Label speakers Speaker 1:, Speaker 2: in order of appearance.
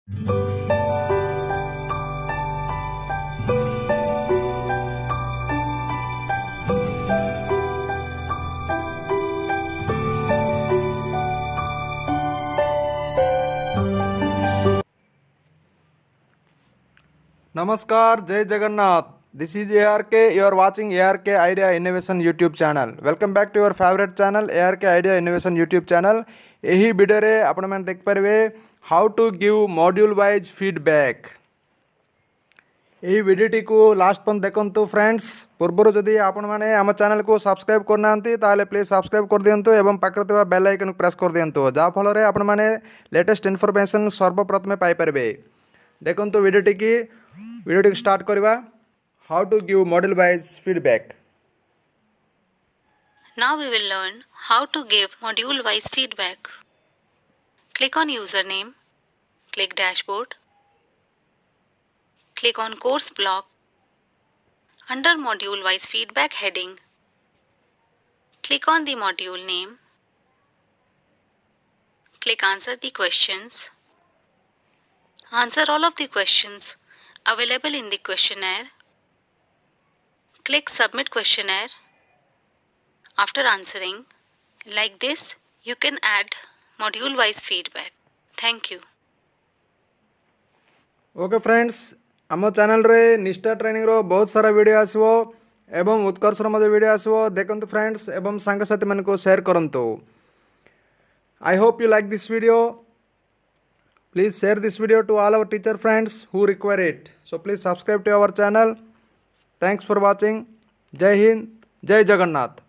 Speaker 1: Namaskar, Jai Jagannath. This is ARK. You are watching ARK Idea Innovation YouTube channel. Welcome back to your favorite channel ARK Idea Innovation YouTube channel. यही video रे आपण मैंने देख पारे how to give module wise feedback. यही वीडियोटी को last पर्यंत देखंतु फ्रेंड्स। पूर्वर जदि आपण माने आम चैनल को सब्सक्राइब करनांती ताले प्लीज सब्सक्राइब कर दियंतु एवं पाखरे थिबा बेल आइकन प्रेस कर दियंतु जा फल रे आपण माने लेटेस्ट इन्फॉर्मेशन सर्वप्रथमे पाई परबे। देखंतु वीडियोटी की स्टार्ट करवा how to give module wise feedback.
Speaker 2: Now we will learn how to give module wise feedback. Click on username, click dashboard, click on course block. Under module wise feedback heading, click on the module name, click answer the questions. Answer all of the questions available in the questionnaire. Click submit questionnaire. After answering like this, you can add module wise feedback. Thank you.
Speaker 1: Okay friends, आम channel रे निष्ठा training रो बहुत सारा video आसबो एवं उत्कर्ष रो मध्ये video आसबो। देखंतु friends एवं संग साथी मन को शेयर करंतु। I hope you like this video. Please share this video to all our teacher friends who require it. So please subscribe to our channel. Thanks for watching. Jai Hind, Jai Jagannath.